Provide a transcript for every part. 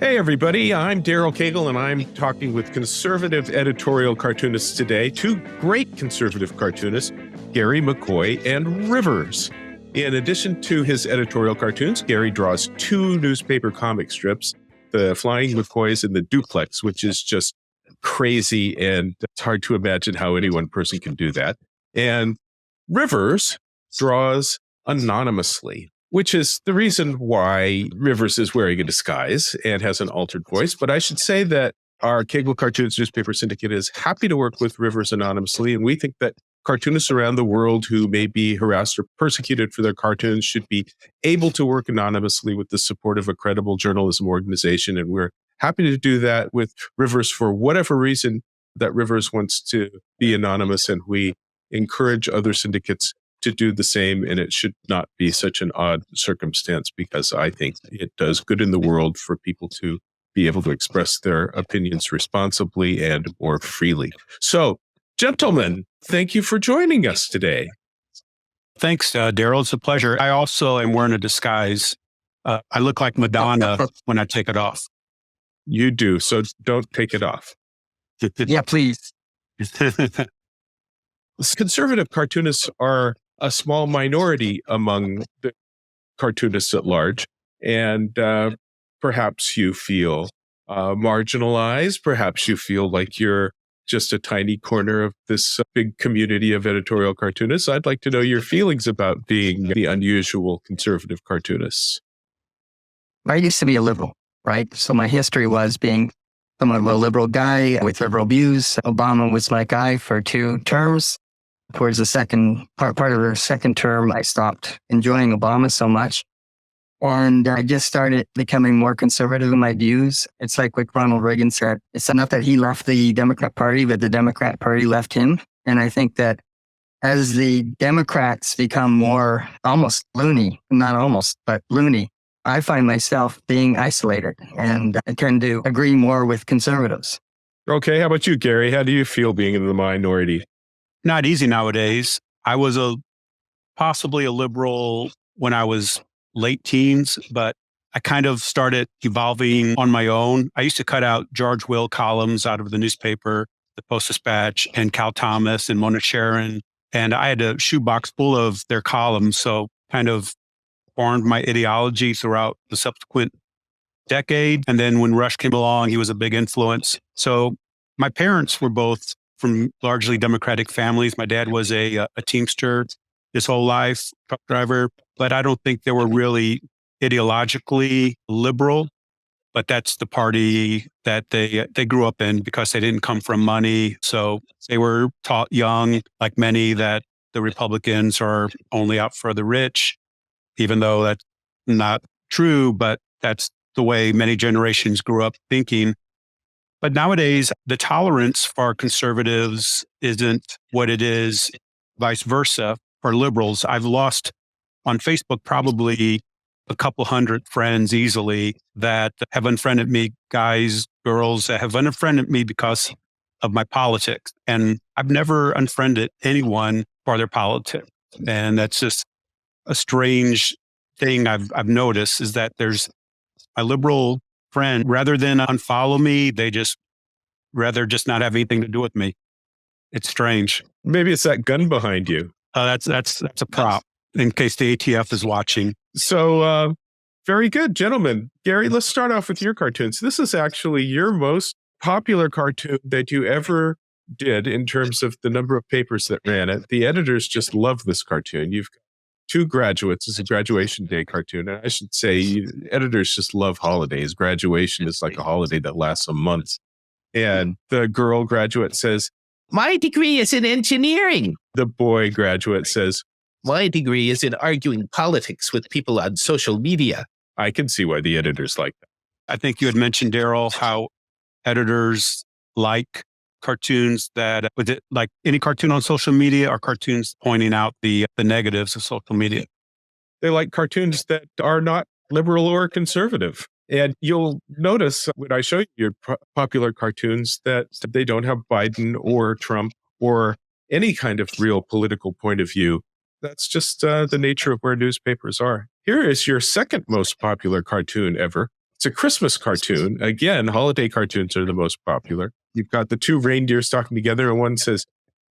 Hey everybody, I'm Daryl Cagle and I'm talking with conservative editorial cartoonists today, two great conservative cartoonists, Gary McCoy and Rivers. In addition to his editorial cartoons, Gary draws two newspaper comic strips, the Flying McCoys and the Duplex, which is just crazy and it's hard to imagine how any one person can do that. And Rivers draws anonymously, which is the reason why Rivers is wearing a disguise and has an altered voice. But I should say that our Cagle Cartoons newspaper syndicate is happy to work with Rivers anonymously. And we think that cartoonists around the world who may be harassed or persecuted for their cartoons should be able to work anonymously with the support of a credible journalism organization. And we're happy to do that with Rivers for whatever reason that Rivers wants to be anonymous. And we encourage other syndicates to do the same, and it should not be such an odd circumstance because I think it does good in the world for people to be able to express their opinions responsibly and more freely. So, gentlemen, thank you for joining us today. Thanks, Daryl. It's a pleasure. I also am wearing a disguise. I look like Madonna when I take it off. You do, so don't take it off. Yeah, please. Conservative cartoonists are a small minority among the cartoonists at large. And perhaps you feel marginalized. Perhaps you feel like you're just a tiny corner of this big community of editorial cartoonists. I'd like to know your feelings about being the unusual conservative cartoonists. I used to be a liberal, right? So my history was being somewhat of a liberal guy with liberal views. Obama was my guy for 2 terms. Towards the second part of the second term, I stopped enjoying Obama so much. And I just started becoming more conservative in my views. It's like what Ronald Reagan said. It's not that he left the Democrat Party, but the Democrat Party left him. And I think that as the Democrats become more almost loony, not almost, but loony, I find myself being isolated and I tend to agree more with conservatives. Okay, how about you, Gary? How do you feel being in the minority? Not easy nowadays. I was possibly a liberal when I was late teens, but I kind of started evolving on my own. I used to cut out George Will columns out of the newspaper, the Post-Dispatch, and Cal Thomas and Mona Sharon. And I had a shoebox full of their columns, so kind of formed my ideology throughout the subsequent decade. And then when Rush came along, he was a big influence. So my parents were both from largely Democratic families. My dad was a Teamster his whole life, truck driver, but I don't think they were really ideologically liberal. But that's the party that they grew up in because they didn't come from money. So they were taught young, like many, that the Republicans are only out for the rich, even though that's not true, but that's the way many generations grew up thinking. But nowadays, the tolerance for conservatives isn't what it is, vice versa, for liberals. I've lost on Facebook probably a couple hundred friends easily that have unfriended me, guys, girls that have unfriended me because of my politics. And I've never unfriended anyone for their politics. And that's just a strange thing I've noticed is that there's a liberal friend, rather than unfollow me, they just rather just not have anything to do with me. It's strange. Maybe it's that gun behind you. That's a prop in case the ATF is watching. So very good, gentlemen. Gary, let's start off with your cartoons. This is actually your most popular cartoon that you ever did in terms of the number of papers that ran it. The editors just love this cartoon. You've got 2 graduates. It's a graduation day cartoon. And I should say editors just love holidays. Graduation is like a holiday that lasts a month. And the girl graduate says, "My degree is in engineering." The boy graduate says, "My degree is in arguing politics with people on social media." I can see why the editors like that. I think you had mentioned, Daryl, how editors like cartoons that, was it like any cartoon on social media or cartoons pointing out the negatives of social media? They like cartoons that are not liberal or conservative. And you'll notice when I show you your popular cartoons that they don't have Biden or Trump or any kind of real political point of view. That's just the nature of where newspapers are. Here is your second most popular cartoon ever, It's a Christmas cartoon. Again, holiday cartoons are the most popular. You've got the two reindeers talking together, and one says,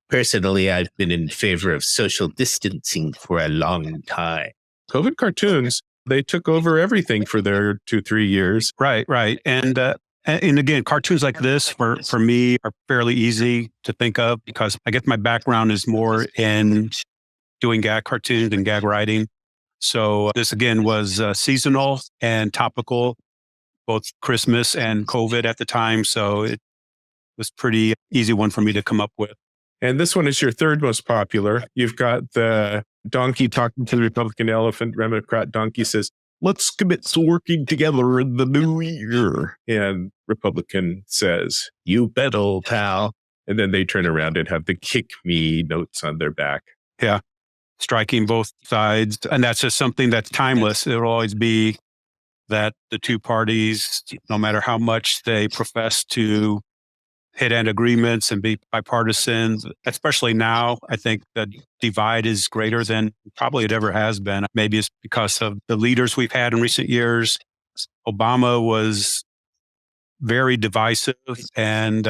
Personally, I've been in favor of social distancing for a long time. COVID cartoons, they took over everything for their 2-3 years. Right. And again, cartoons like this for me are fairly easy to think of because I guess my background is more in doing gag cartoons and gag writing. So this again was seasonal and topical, both Christmas and COVID at the time. So it was pretty easy one for me to come up with. And this one is your third most popular. You've got the donkey talking to the Republican elephant. Democrat donkey says, let's commit to working together in the new year. And Republican says, you bet, old pal. And then they turn around and have the kick me notes on their back. Yeah. Striking both sides. And that's just something that's timeless. It'll always be that the two parties, no matter how much they profess to hit end agreements and be bipartisan, especially now, I think the divide is greater than probably it ever has been. Maybe it's because of the leaders we've had in recent years. Obama was very divisive and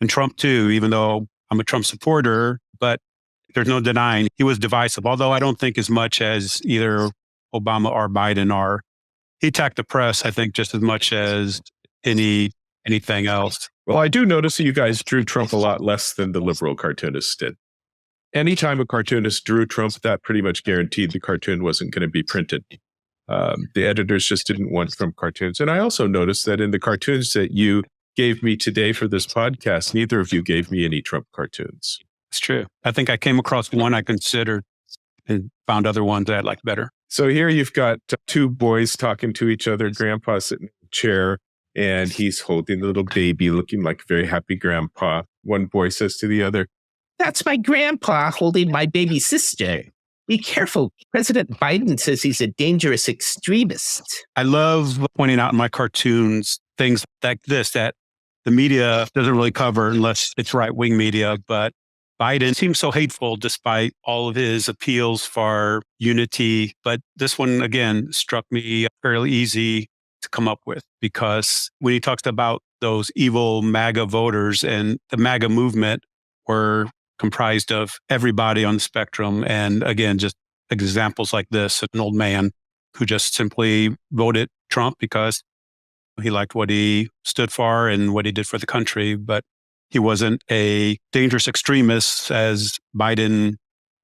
Trump too, even though I'm a Trump supporter, but there's no denying he was divisive, although I don't think as much as either Obama or Biden are. He attacked the press, I think, just as much as anything else. Well, I do notice that you guys drew Trump a lot less than the liberal cartoonists did. Anytime a cartoonist drew Trump, that pretty much guaranteed the cartoon wasn't going to be printed. The editors just didn't want Trump cartoons. And I also noticed that in the cartoons that you gave me today for this podcast, neither of you gave me any Trump cartoons. It's true. I think I came across one I considered and found other ones that I liked better. So here you've got two boys talking to each other, grandpa sitting in a chair, and he's holding the little baby, looking like a very happy grandpa. One boy says to the other, That's my grandpa holding my baby sister. Be careful. President Biden says he's a dangerous extremist. I love pointing out in my cartoons things like this that the media doesn't really cover unless it's right-wing media, but Biden seems so hateful despite all of his appeals for unity. But this one, again, struck me fairly easy to come up with because when he talks about those evil MAGA voters and the MAGA movement were comprised of everybody on the spectrum. And again, just examples like this, an old man who just simply voted Trump because he liked what he stood for and what he did for the country. But he wasn't a dangerous extremist as Biden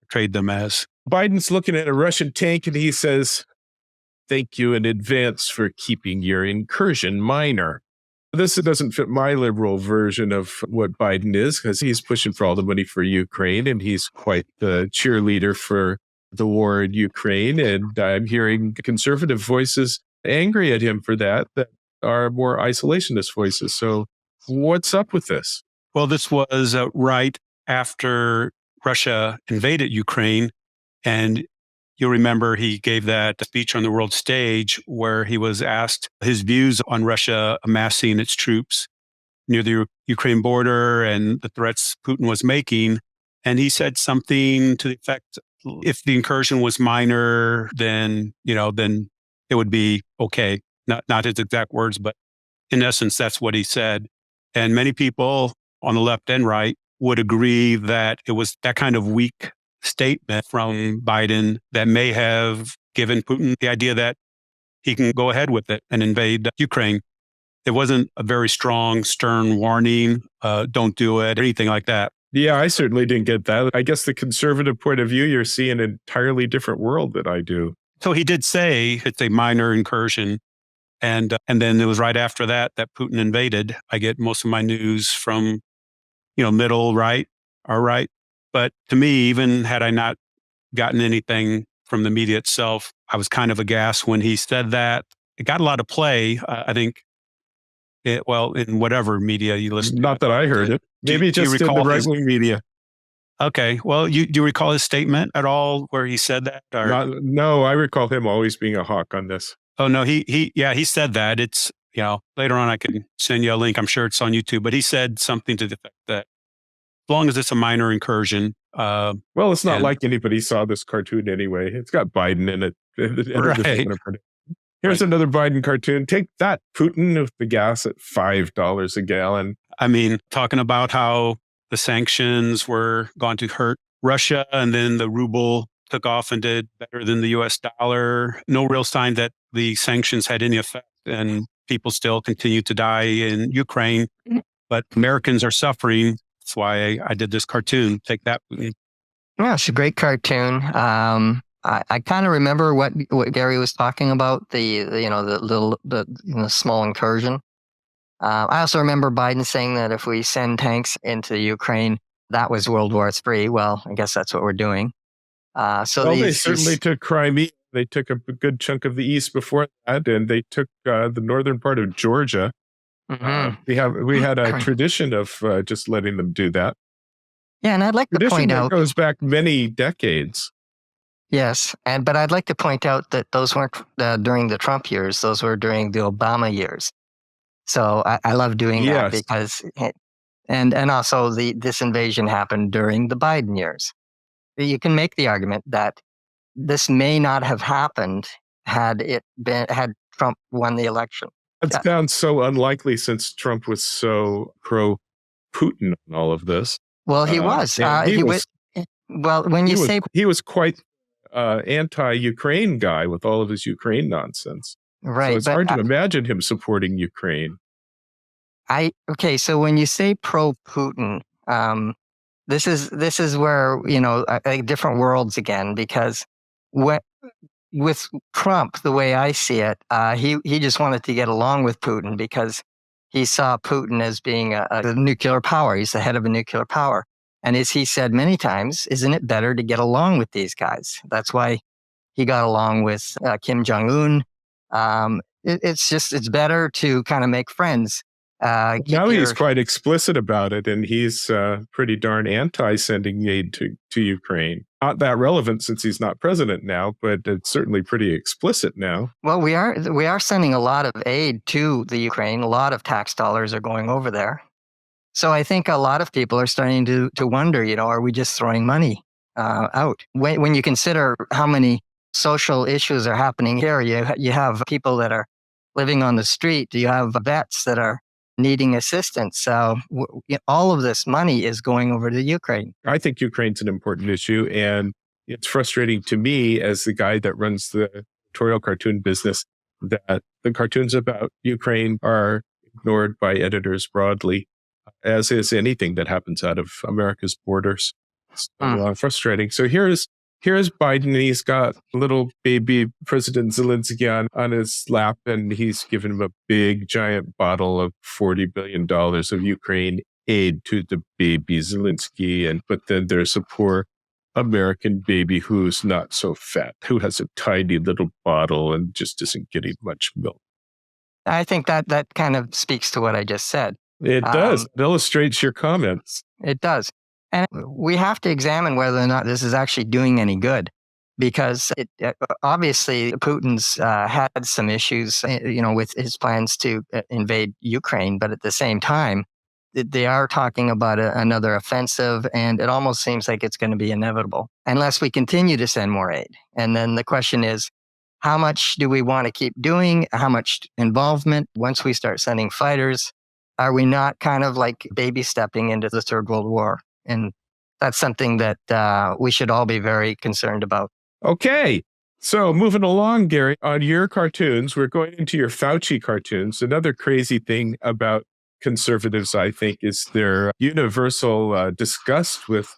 portrayed them as. Biden's looking at a Russian tank and he says, thank you in advance for keeping your incursion minor. This doesn't fit my liberal version of what Biden is because he's pushing for all the money for Ukraine and he's quite the cheerleader for the war in Ukraine. And I'm hearing conservative voices angry at him for that are more isolationist voices. So what's up with this? Well, this was right after Russia invaded Ukraine. And you'll remember he gave that speech on the world stage where he was asked his views on Russia amassing its troops near the Ukraine border and the threats Putin was making. And he said something to the effect, if the incursion was minor, then it would be okay. Not his exact words, but in essence, that's what he said. And many people on the left and right would agree that it was that kind of weak statement from Biden that may have given Putin the idea that he can go ahead with it and invade Ukraine. It wasn't a very strong, stern warning, don't do it, anything like that. Yeah, I certainly didn't get that. I guess the conservative point of view, you're seeing an entirely different world than I do. So he did say it's a minor incursion. And then it was right after that Putin invaded. I get most of my news from, middle, right, or right. But to me, even had I not gotten anything from the media itself, I was kind of aghast when he said that. It got a lot of play, I think, in whatever media you listen to. Not that I heard it. Maybe just in the right-wing media. Okay. Well, do you recall his statement at all where he said that? Or? No, I recall him always being a hawk on this. Oh, no, he said that. It's, later on I can send you a link. I'm sure it's on YouTube, but he said something to the effect that as long as it's a minor incursion. Well, it's not like anybody saw this cartoon anyway. It's got Biden in it. Right. Here's another Biden cartoon. Take that, Putin, with the gas at $5 a gallon. I mean, talking about how the sanctions were going to hurt Russia, and then the ruble took off and did better than the US dollar. No real sign that the sanctions had any effect, and people still continue to die in Ukraine. But Americans are suffering. That's why I did this cartoon. Take that. Yeah, it's a great cartoon. I kind of remember what Gary was talking about, the small incursion. I also remember Biden saying that if we send tanks into Ukraine, that was World War III. Well, I guess that's what we're doing. They certainly took Crimea. They took a good chunk of the east before that, and they took the northern part of Georgia. Mm-hmm. We had a tradition of just letting them do that. Yeah, and I'd like to point out goes back many decades. Yes, but I'd like to point out that those weren't during the Trump years; those were during the Obama years. So I love doing that because, and also this invasion happened during the Biden years. You can make the argument that this may not have happened had Trump won the election. That sounds so unlikely since Trump was so pro Putin on all of this. Well, he was. He was. Well, when you say he was quite anti-Ukraine guy with all of his Ukraine nonsense. Right. So it's hard to imagine him supporting Ukraine. So when you say pro-Putin, this is where, different worlds again, because with Trump, the way I see it, he just wanted to get along with Putin because he saw Putin as being a nuclear power. He's the head of a nuclear power. And as he said many times, isn't it better to get along with these guys? That's why he got along with Kim Jong-un. It's better to kind of make friends. Now he's quite explicit about it, and he's pretty darn anti-sending aid to Ukraine. Not that relevant since he's not president now, but it's certainly pretty explicit now. Well, we are sending a lot of aid to the Ukraine. A lot of tax dollars are going over there. So I think a lot of people are starting to wonder, are we just throwing money out? When you consider how many social issues are happening here, you have people that are living on the street. You have vets that are needing assistance. So all of this money is going over to Ukraine. I think Ukraine's an important issue, and it's frustrating to me as the guy that runs the editorial cartoon business that the cartoons about Ukraine are ignored by editors broadly, as is anything that happens out of America's borders. It's frustrating. So here's Biden. He's got little baby President Zelensky on his lap, and he's given him a big, giant bottle of $40 billion of Ukraine aid to the baby Zelensky. But then there's a poor American baby who's not so fat, who has a tiny little bottle and just isn't getting much milk. I think that kind of speaks to what I just said. It does. It illustrates your comments. It does. And we have to examine whether or not this is actually doing any good, because obviously Putin's had some issues, with his plans to invade Ukraine. But at the same time, they are talking about another offensive, and it almost seems like it's going to be inevitable unless we continue to send more aid. And then the question is, how much do we want to keep doing? How much involvement? Once we start sending fighters, are we not kind of like baby stepping into the Third World War? And that's something that we should all be very concerned about. Okay. So moving along, Gary, on your cartoons, we're going into your Fauci cartoons. Another crazy thing about conservatives, I think, is their universal disgust with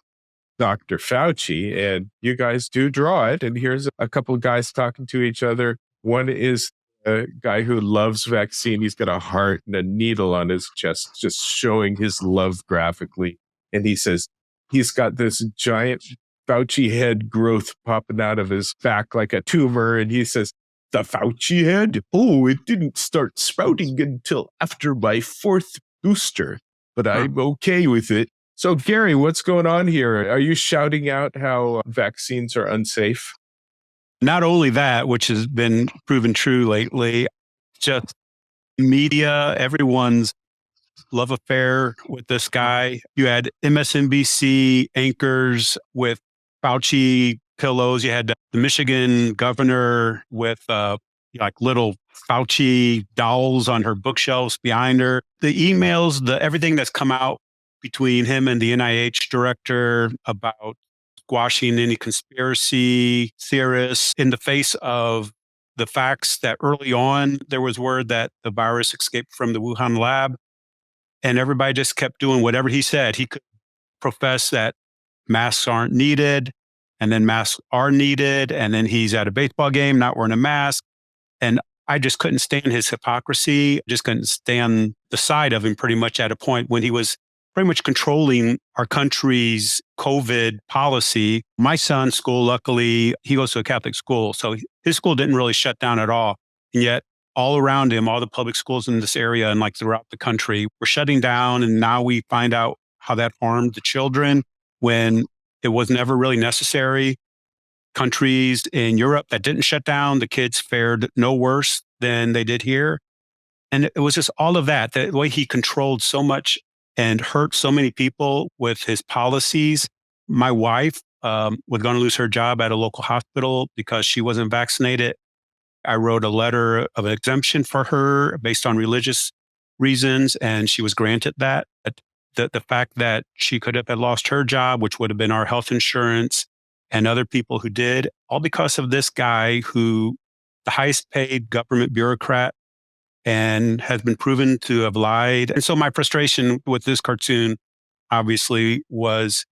Dr. Fauci. And you guys do draw it. And here's a couple of guys talking to each other. One is a guy who loves vaccine. He's got a heart and a needle on his chest, just showing his love graphically. And he says he's got this giant Fauci head growth popping out of his back like a tumor. And he says, the Fauci head? Oh, it didn't start sprouting until after my fourth booster, but I'm okay with it. So, Gary, what's going on here? Are you shouting out how vaccines are unsafe? Not only that, which has been proven true lately, just media, everyone's love affair with this guy. You had MSNBC anchors with Fauci pillows. You had the Michigan governor with like little Fauci dolls on her bookshelves behind her. The emails, everything that's come out between him and the NIH director about squashing any conspiracy theorists in the face of the facts that early on there was word that the virus escaped from the Wuhan lab, and everybody just kept doing whatever he said. He could profess that masks aren't needed, and then masks are needed, and then he's at a baseball game not wearing a mask. And I just couldn't stand his hypocrisy. Just couldn't stand the side of him pretty much at a point when he was pretty much controlling our country's COVID policy. My son's school, luckily, he goes to a Catholic school, so his school didn't really shut down at all. And yet all around him, all the public schools in this area and like throughout the country were shutting down. And now we find out how that harmed the children when it was never really necessary. Countries in Europe that didn't shut down, the kids fared no worse than they did here. And it was just all of that, the way he controlled so much and hurt so many people with his policies. My wife was going to lose her job at a local hospital because she wasn't vaccinated. I wrote a letter of exemption for her based on religious reasons, and she was granted that. The fact that she could have lost her job, which would have been our health insurance, and other people who did, all because of this guy who, the highest paid government bureaucrat, and has been proven to have lied. And so my frustration with this cartoon, obviously, was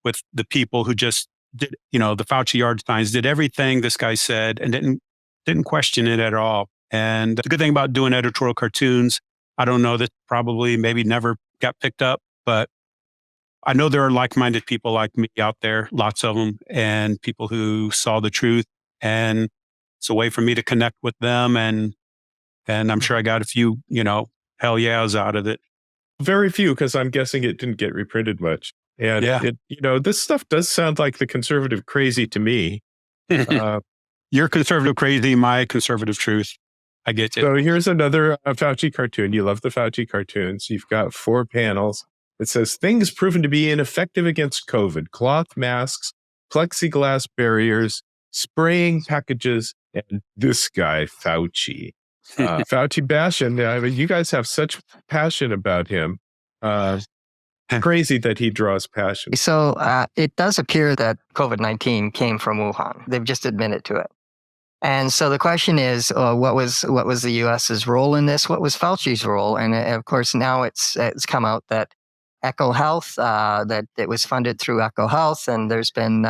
with the people who just did, the Fauci yard signs, did everything this guy said and didn't question it at all. And the good thing about doing editorial cartoons, I don't know, that probably maybe never got picked up, but I know there are like-minded people like me out there, lots of them, and people who saw the truth. And it's a way for me to connect with them. And I'm sure I got a few, hell yeahs out of it. Very few, because I'm guessing it didn't get reprinted much. And this stuff does sound like the conservative crazy to me. Your conservative crazy, my conservative truth. I get you. So here's another Fauci cartoon. You love the Fauci cartoons. You've got 4 panels. It says, things proven to be ineffective against COVID: cloth masks, plexiglass barriers, spraying packages, and this guy, Fauci. Fauci bashing. I mean, you guys have such passion about him. Crazy that he draws passion. So it does appear that COVID-19 came from Wuhan. They've just admitted to it. And so the question is, what was the U.S.'s role in this? What was Fauci's role? And of course, now it's come out that EcoHealth, that it was funded through EcoHealth, and there's been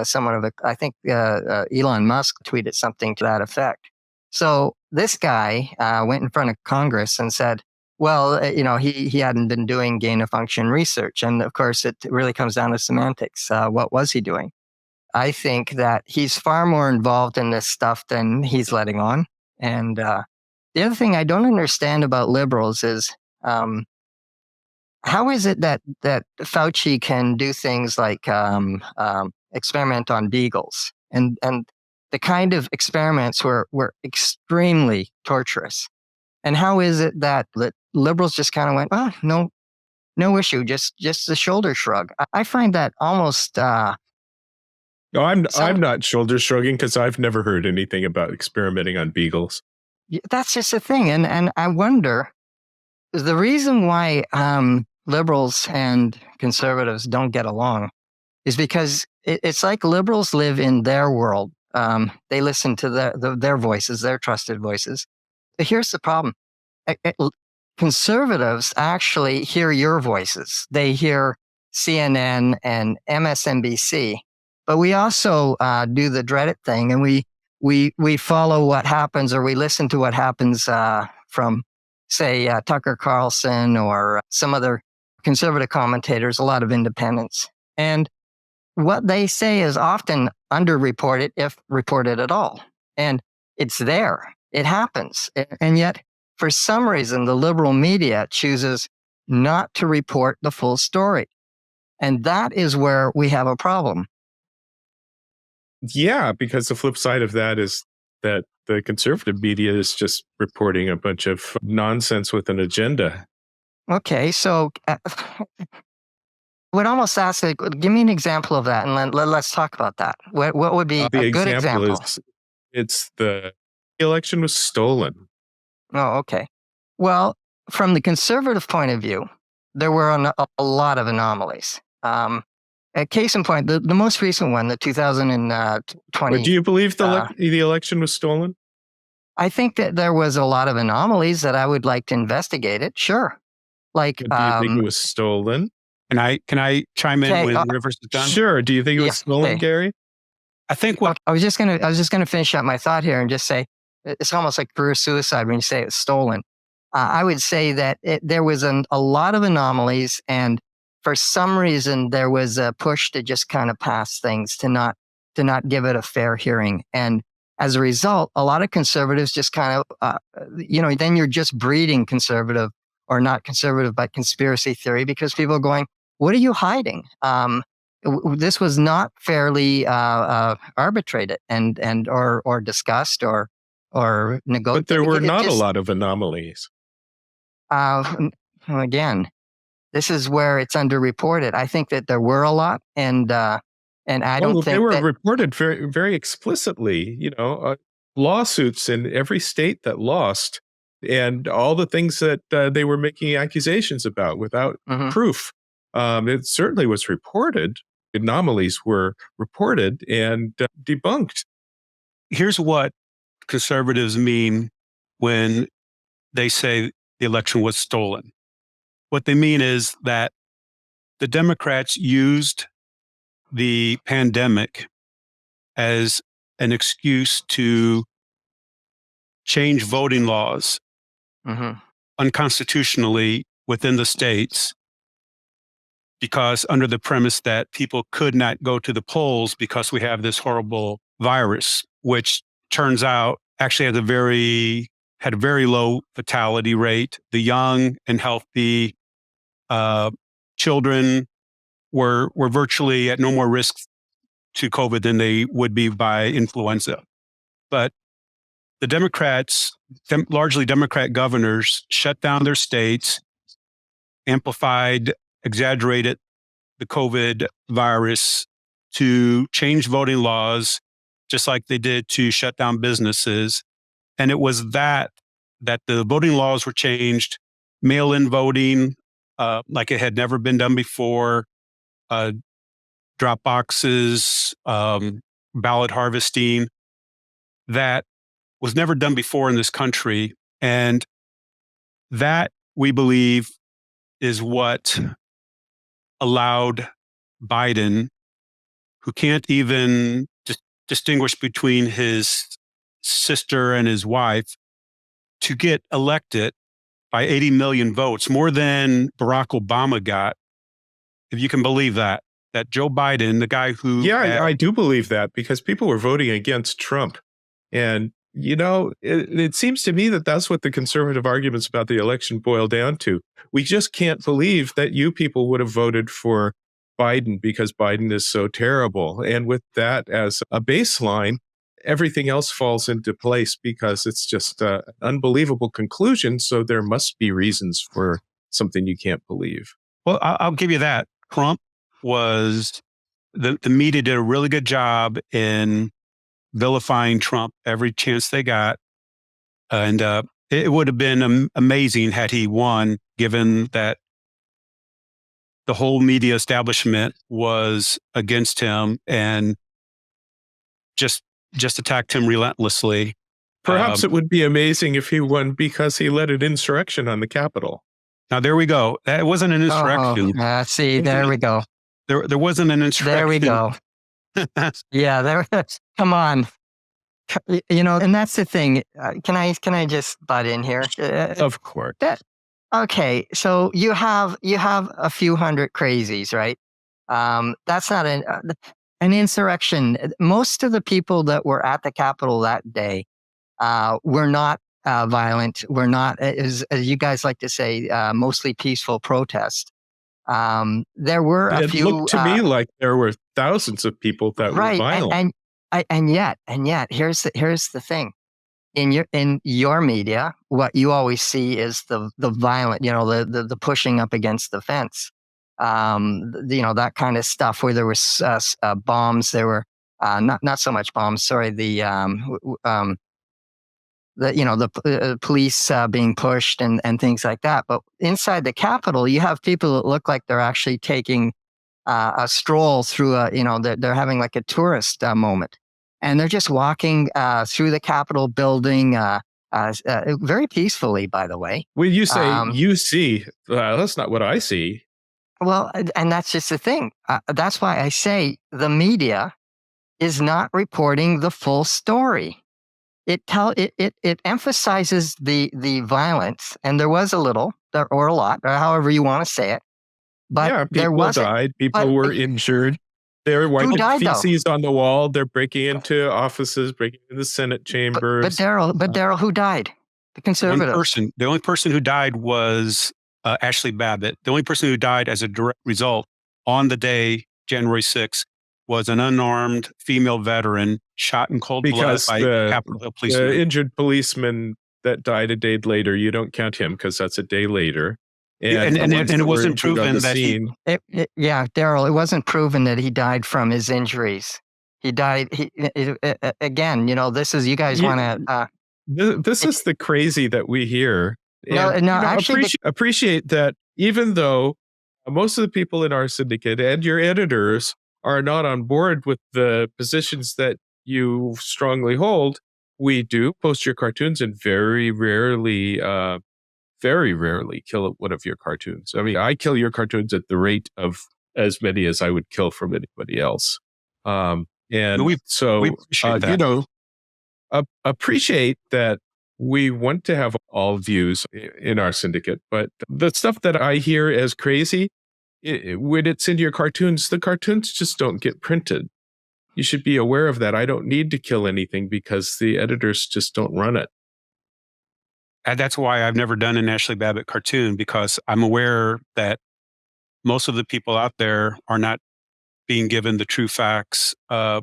somewhat of I think Elon Musk tweeted something to that effect. So this guy went in front of Congress and said, well, he hadn't been doing gain of function research. And of course, it really comes down to semantics. What was he doing? I think that he's far more involved in this stuff than he's letting on. And the other thing I don't understand about liberals is how is it that Fauci can do things like experiment on beagles and the kind of experiments were extremely torturous? And how is it that liberals just kind of went, oh, no issue, just a shoulder shrug? I find that almost. No, I'm not shoulder shrugging because I've never heard anything about experimenting on beagles. That's just the thing, and I wonder the reason why liberals and conservatives don't get along is because it's like liberals live in their world. They listen to their voices, their trusted voices. But here's the problem. Conservatives actually hear your voices. They hear CNN and MSNBC. But we also do the dreaded thing, and we follow what happens, or we listen to what happens from, say, Tucker Carlson or some other conservative commentators, a lot of independents. And what they say is often underreported, if reported at all. And it's there. It happens. And yet, for some reason, the liberal media chooses not to report the full story. And that is where we have a problem. Yeah, because the flip side of that is that the conservative media is just reporting a bunch of nonsense with an agenda. Okay, so would almost ask, give me an example of that, and let's talk about that. What would be a good example? It's the The election was stolen. Oh, okay. Well, from the conservative point of view, there were a lot of anomalies. A case in point, the most recent one, the 2020. But do you believe the election was stolen? I think that there was a lot of anomalies that I would like to investigate it. Sure. Like, But do you think it was stolen? Can I chime in Okay, when Rivers is done? Sure. Do you think it was stolen, okay. Gary? I think what I was just gonna finish up my thought here and just say it's almost like career suicide when you say it's stolen. I would say that there was a lot of anomalies, and for some reason there was a push to just kind of pass things, to not give it a fair hearing, and as a result, a lot of conservatives just kind of then you're just breeding conservative, or not conservative but conspiracy theory, because people are going, "What are you hiding?" This was not fairly arbitrated or discussed or negotiated. But there were not a lot of anomalies. Again, this is where it's underreported. I think that there were a lot, and I don't think they were that, reported very, very explicitly. Lawsuits in every state that lost, and all the things that they were making accusations about without proof. It certainly was reported. Anomalies were reported and debunked. Here's what conservatives mean when they say the election was stolen. What they mean is that the Democrats used the pandemic as an excuse to change voting laws unconstitutionally within the states, because under the premise that people could not go to the polls because we have this horrible virus, which turns out actually had a very low fatality rate. The young and healthy children were virtually at no more risk to COVID than they would be by influenza. But the Democrats, largely Democrat governors, shut down their states, amplified, exaggerated the COVID virus to change voting laws, just like they did to shut down businesses. And it was that the voting laws were changed, mail-in voting, like it had never been done before, drop boxes, ballot harvesting, that was never done before in this country. And that, we believe, is what allowed Biden, who can't even distinguish between his sister and his wife, to get elected by 80 million votes, more than Barack Obama got, if you can believe that Joe Biden, the guy who... Yeah, I do believe that, because people were voting against Trump. And, it seems to me that that's what the conservative arguments about the election boil down to. We just can't believe that you people would have voted for Biden because Biden is so terrible. And with that as a baseline, everything else falls into place, because it's just an unbelievable conclusion. So there must be reasons for something you can't believe. Well, I'll give you that. Trump was, the media did a really good job in vilifying Trump every chance they got. And it would have been amazing had he won, given that the whole media establishment was against him and just attacked him relentlessly. Perhaps it would be amazing if he won because he led an insurrection on the Capitol. Now, there we go. That wasn't an insurrection. See, there we go. There wasn't an insurrection. There we go. Yeah, come on. And that's the thing. Can I just butt in here? Of course. Okay, so you have a few hundred crazies, right? That's not an insurrection. Most of the people that were at the Capitol that day were not violent. Were not, as you guys like to say, mostly peaceful protest. There were a few. It looked to me like there were thousands of people that were violent. And yet, here's the thing. In your media, what you always see is the violent, the pushing up against the fence, that kind of stuff, where there was bombs. There were not so much bombs. Sorry, the the police being pushed and things like that. But inside the Capitol, you have people that look like they're actually taking a stroll through they're having like a tourist moment. And they're just walking through the Capitol building very peacefully, by the way. When you say you see, that's not what I see. Well, and that's just the thing. That's why I say the media is not reporting the full story. It emphasizes the violence, and there was a little, or a lot, or however you want to say it. But yeah, people died. People were injured. They were wiping feces on the wall. They're breaking into offices, breaking into the Senate chambers. But Daryl, who died? The conservative. One person. The only person who died was Ashley Babbitt. The only person who died as a direct result on the day, January 6th, was an unarmed female veteran shot in cold blood by Capitol Hill policemen. The injured policeman that died a day later, you don't count him because that's a day later. And it wasn't proven that Daryl, it wasn't proven that he died from his injuries. He died. Again, this is, you guys want to. This is the crazy that we hear. Actually, appreciate that even though most of the people in our syndicate and your editors are not on board with the positions that you strongly hold, we do post your cartoons and very rarely kill one of your cartoons. I mean, I kill your cartoons at the rate of as many as I would kill from anybody else. We appreciate that. Appreciate that we want to have all views in our syndicate, but the stuff that I hear as crazy, when it's in your cartoons, the cartoons just don't get printed. You should be aware of that. I don't need to kill anything because the editors just don't run it. And that's why I've never done an Ashley Babbitt cartoon, because I'm aware that most of the people out there are not being given the true facts that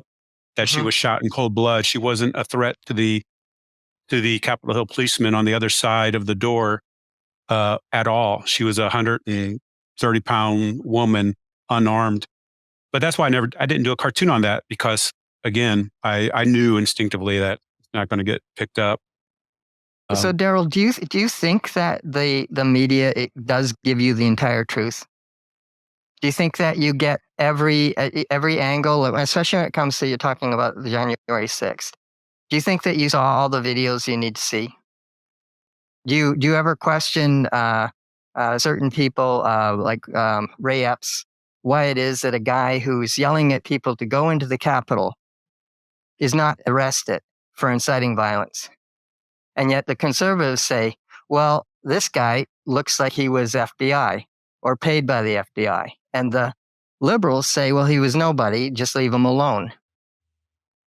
she was shot in cold blood. She wasn't a threat to the Capitol Hill policeman on the other side of the door at all. She was a 130-pound woman, unarmed. But that's why I didn't do a cartoon on that, because again, I knew instinctively that it's not going to get picked up. So Daryl, do you think that the media does give you the entire truth? Do you think that you get every angle, especially when it comes to, you're talking about January 6th? Do you think that you saw all the videos you need to see? Do you ever question certain people like Ray Epps, why it is that a guy who's yelling at people to go into the Capitol is not arrested for inciting violence? And yet the conservatives say, well, this guy looks like he was FBI or paid by the FBI. And the liberals say, well, he was nobody, just leave him alone.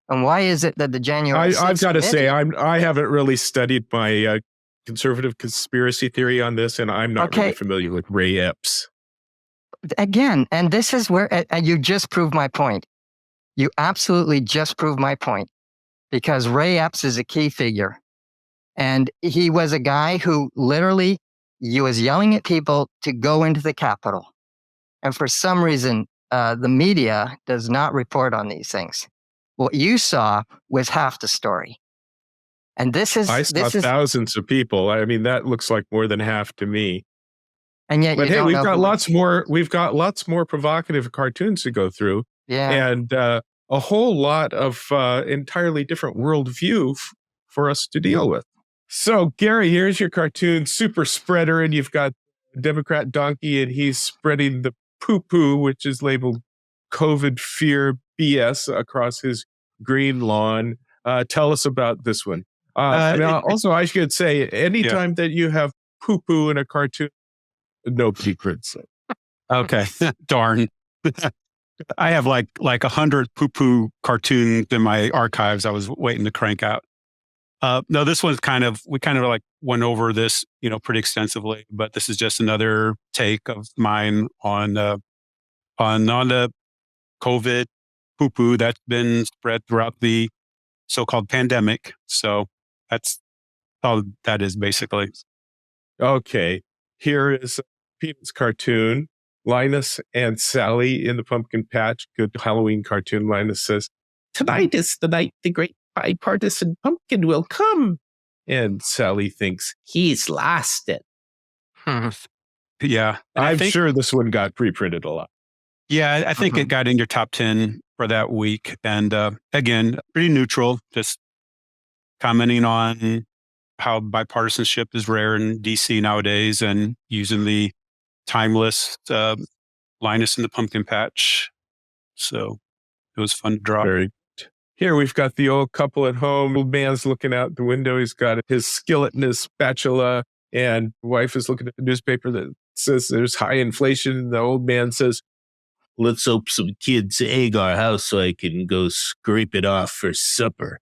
And why is it that the January 6th I've got to say, I haven't really studied my conservative conspiracy theory on this, and I'm not really familiar with Ray Epps. Again, and this is where you just proved my point. You absolutely just proved my point, because Ray Epps is a key figure. And he was a guy who literally, he was yelling at people to go into the Capitol. And for some reason, the media does not report on these things. What you saw was half the story. And I saw thousands of people. I mean, that looks like more than half to me. And yet, we've got lots more provocative cartoons to go through. Yeah. And a whole lot of entirely different worldview for us to deal with. So, Gary, here's your cartoon, Super Spreader, and you've got Democrat Donkey, and he's spreading the poo-poo, which is labeled COVID fear BS, across his green lawn. Tell us about this one. Also, I should say, anytime that you have poo-poo in a cartoon, nobody crits it. Okay, darn. I have like 100 poo-poo cartoons in my archives I was waiting to crank out. No, this one's we kind of like went over this, pretty extensively, but this is just another take of mine on the COVID poo-poo that's been spread throughout the so-called pandemic. So that's all that is basically. Okay, here is Peanuts cartoon, Linus and Sally in the pumpkin patch. Good Halloween cartoon. Linus says, tonight is the night the great bipartisan pumpkin will come. And Sally thinks, He's lost it. Yeah. And I'm sure this one got pre-printed a lot. Yeah, I think it got in your top 10 for that week. And again, pretty neutral, just commenting on how bipartisanship is rare in DC nowadays and using the timeless Linus and the Pumpkin Patch. So it was fun to draw. Very good. Here we've got the old couple at home. Old man's looking out the window. He's got his skillet and his spatula. And wife is looking at the newspaper that says there's high inflation. And the old man says, let's hope some kids egg our house so I can go scrape it off for supper.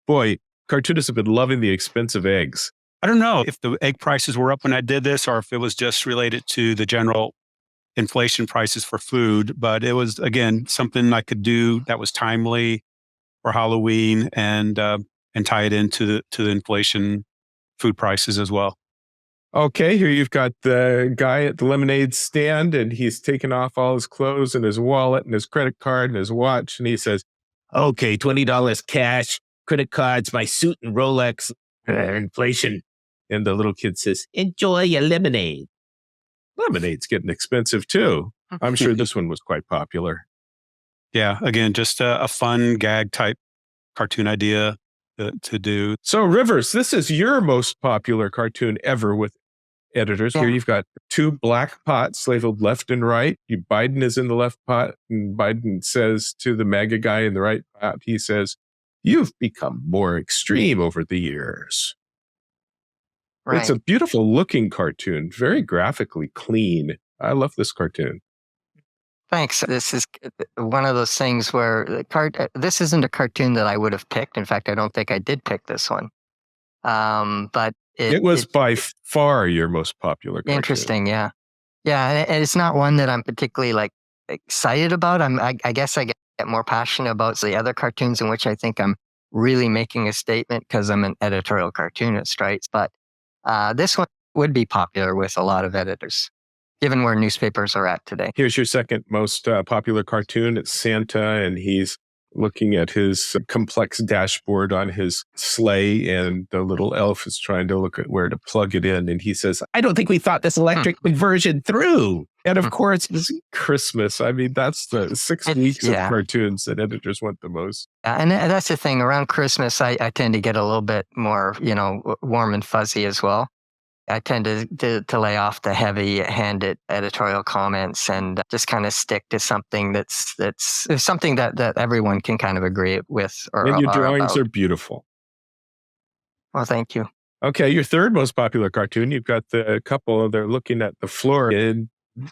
Boy, cartoonists have been loving the expensive eggs. I don't know if the egg prices were up when I did this or if it was just related to the general inflation prices for food, but it was, again, something I could do that was timely for Halloween and tie it into the inflation food prices as well. Okay, here you've got the guy at the lemonade stand, and he's taken off all his clothes and his wallet and his credit card and his watch, and he says, okay, $20 cash, credit cards, my suit and Rolex, inflation. And the little kid says, enjoy your lemonade. Lemonade's getting expensive too. I'm sure this one was quite popular. Yeah, again, just a fun gag type cartoon idea to do. So Rivers, this is your most popular cartoon ever with editors. Yeah. Here you've got two black pots labeled left and right. Biden is in the left pot, and Biden says to the MAGA guy in the right pot, he says, you've become more extreme over the years. Right. It's a beautiful looking cartoon, very graphically clean. I love this cartoon. Thanks. This is one of those things where this isn't a cartoon that I would have picked. In fact, I don't think I did pick this one. But it was by far your most popular cartoon. Interesting, yeah. Yeah, and it's not one that I'm particularly excited about. I guess I get more passionate about the other cartoons in which I think I'm really making a statement because I'm an editorial cartoonist, right? But this one would be popular with a lot of editors, given where newspapers are at today. Here's your second most popular cartoon. It's Santa, and he's looking at his complex dashboard on his sleigh, and the little elf is trying to look at where to plug it in. And he says, I don't think we thought this electric conversion through. And of course, it's Christmas. I mean, that's the 6 weeks of cartoons that editors want the most. And that's the thing. Around Christmas, I tend to get a little bit more, warm and fuzzy as well. I tend to lay off the heavy-handed editorial comments and just kind of stick to something that's something that everyone can kind of agree with. And your drawings are beautiful. Well, thank you. Okay, your third most popular cartoon, you've got the couple, they're looking at the floor, and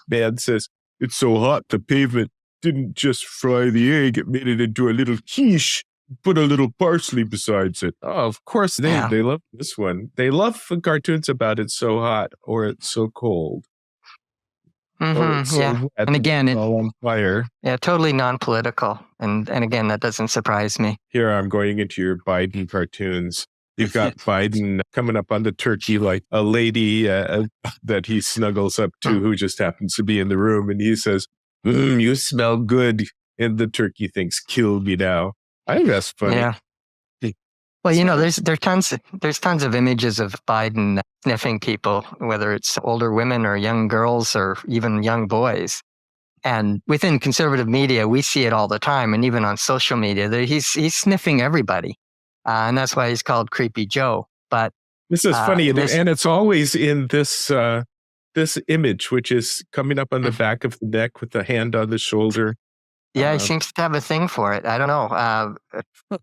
man says, it's so hot, the pavement didn't just fry the egg, it made it into a little quiche. Put a little parsley besides it. Oh, of course, they love this one. They love the cartoons about it's so hot or it's so cold. Mm-hmm, so wet, and again, it's all on fire. Yeah, totally non-political. And again, that doesn't surprise me. Here I'm going into your Biden cartoons. You've got Biden coming up on the turkey like a lady that he snuggles up to who just happens to be in the room. And he says, you smell good. And the turkey thinks, kill me now. I think that's funny. Yeah. Well, there's tons of images of Biden sniffing people, whether it's older women or young girls or even young boys. And within conservative media, we see it all the time, and even on social media, he's sniffing everybody, and that's why he's called Creepy Joe. But this is funny, and it's always in this image, which is coming up on the back of the neck with the hand on the shoulder. Yeah, he seems to have a thing for it. I don't know.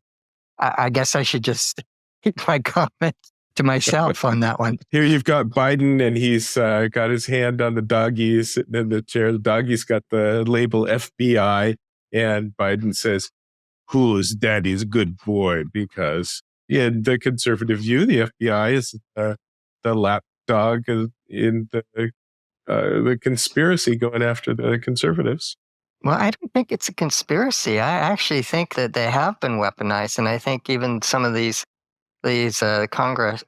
I guess I should just keep my comment to myself on that one. Here you've got Biden, and he's got his hand on the doggy sitting in the chair. The doggy's got the label FBI, and Biden says, who is daddy's good boy? Because in the conservative view, the FBI is the lap dog in the conspiracy going after the conservatives. Well, I don't think it's a conspiracy. I actually think that they have been weaponized, and I think even some of these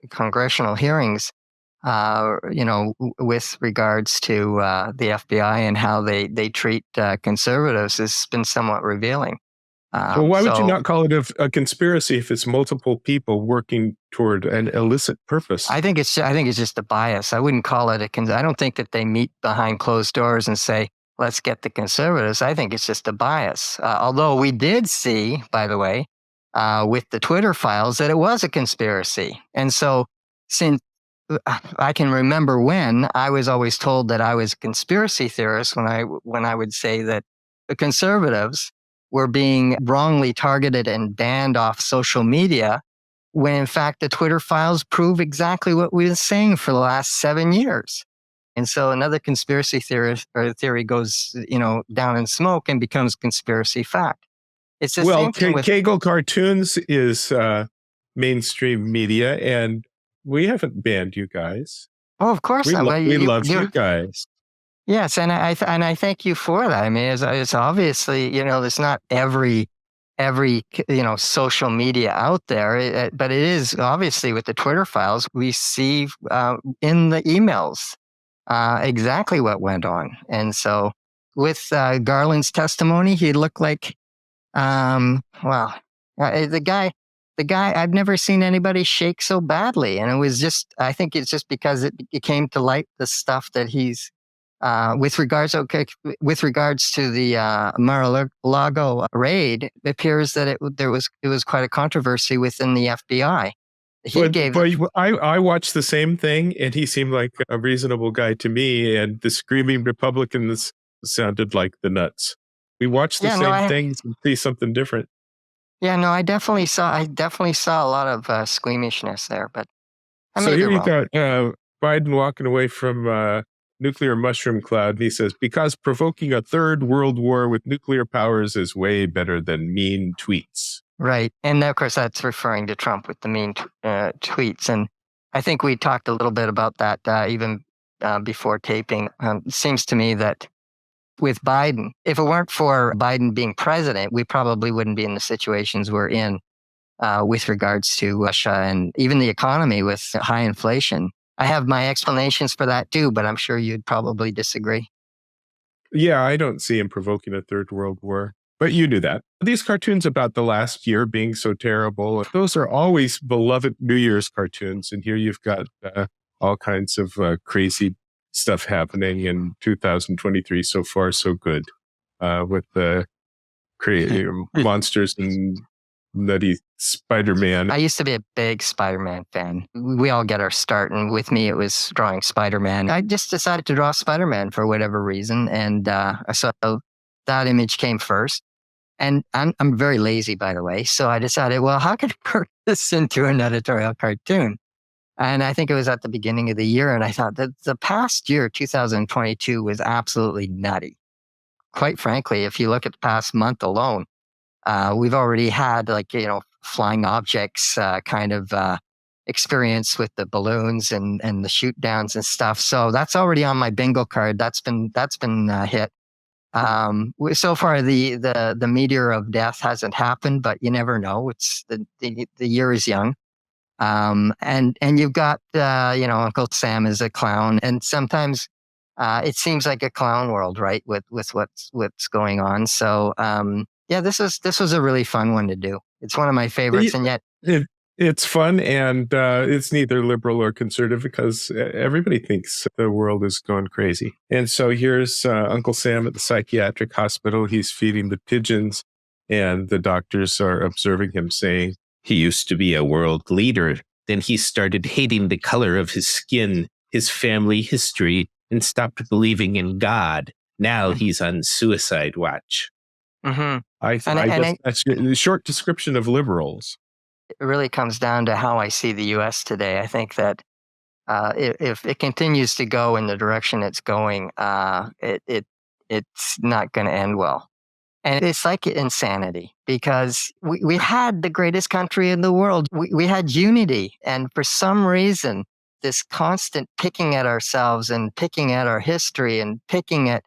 congressional hearings, with regards to the FBI and how they treat conservatives, has been somewhat revealing. Well, why would you not call it a conspiracy if it's multiple people working toward an illicit purpose? I think it's just a bias. I wouldn't call it I don't think that they meet behind closed doors and say, let's get the conservatives. I think it's just a bias. Although we did see, by the way, with the Twitter files, that it was a conspiracy. And so since I can remember when I was always told that I was a conspiracy theorist when I would say that the conservatives were being wrongly targeted and banned off social media, when in fact the Twitter files prove exactly what we've been saying for the last 7 years. And so another conspiracy theory goes, down in smoke and becomes conspiracy fact. It's the same thing with Cagle Cartoons is mainstream media, and we haven't banned you guys. Oh, of course not. We love you guys. Yes, and I thank you for that. I mean, it's obviously, there's not every social media out there, but it is obviously with the Twitter files we see in the emails exactly what went on. And so with Garland's testimony, he looked like, the guy. I've never seen anybody shake so badly, and I think it's just because it came to light the stuff that he's. With regards to the Mar-a-Lago raid, it appears that it was quite a controversy within the FBI. I watched the same thing, and he seemed like a reasonable guy to me, and the screaming Republicans sounded like the nuts. We watched the same things and see something different. Yeah, no, I definitely saw a lot of squeamishness there, but so here you got Biden walking away from nuclear mushroom cloud. And he says, because provoking a third world war with nuclear powers is way better than mean tweets. Right. And of course, that's referring to Trump with the mean tweets. And I think we talked a little bit about that even before taping. It seems to me that with Biden, if it weren't for Biden being president, we probably wouldn't be in the situations we're in with regards to Russia and even the economy with high inflation. I have my explanations for that too, but I'm sure you'd probably disagree. Yeah, I don't see him provoking a third world war, but you do that. These cartoons about the last year being so terrible, those are always beloved New Year's cartoons. And here you've got all kinds of crazy stuff happening in 2023. So far, so good with the monsters and nutty Spider-Man. I used to be a big Spider-Man fan. We all get our start, and with me, it was drawing Spider-Man. I just decided to draw Spider-Man for whatever reason, and so that image came first. And I'm very lazy, by the way, so I decided, well, how could I turn this into an editorial cartoon? And I think it was at the beginning of the year, and I thought that the past year, 2022, was absolutely nutty. Quite frankly, if you look at the past month alone, we've already had flying objects kind of experience with the balloons and the shoot downs and stuff. So that's already on my bingo card. That's been hit. So far, the meteor of death hasn't happened, but you never know. It's the year is young. And you've got Uncle Sam is a clown, and sometimes it seems like a clown world, right? With what's going on. So this was a really fun one to do. It's one of my favorites, and yet it's fun, and it's neither liberal or conservative because everybody thinks the world is going crazy. And so here's Uncle Sam at the psychiatric hospital. He's feeding the pigeons, and the doctors are observing him, saying, "He used to be a world leader. Then he started hating the color of his skin, his family history, and stopped believing in God. Now he's on suicide watch." Mm-hmm. I guess that's a short description of liberals. It really comes down to how I see the U.S. today. I think that if it continues to go in the direction it's going, it's not going to end well. And it's like insanity because we had the greatest country in the world. We had unity. And for some reason, this constant picking at ourselves and picking at our history and picking at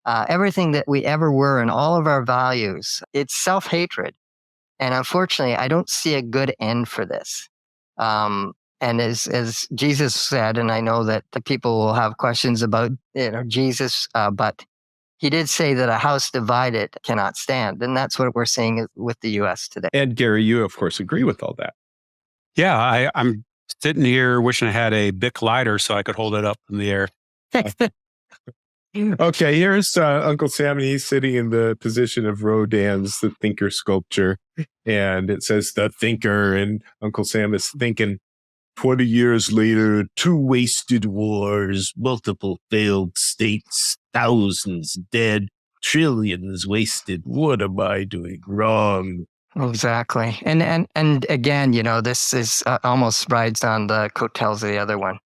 everything that we ever were and all of our values, it's self-hatred. And unfortunately, I don't see a good end for this. And as Jesus said, and I know that the people will have questions about Jesus, but he did say that a house divided cannot stand. And that's what we're seeing with the U.S. today. And Gary, you, of course, agree with all that. Yeah, I'm sitting here wishing I had a Bic lighter so I could hold it up in the air. Okay, here's Uncle Sam, and he's sitting in the position of Rodin's The Thinker sculpture. And it says The Thinker, and Uncle Sam is thinking, 20 years later, 2 wasted wars, multiple failed states, thousands dead, trillions wasted. What am I doing wrong? Exactly. And again, this is almost rides on the coattails of the other one.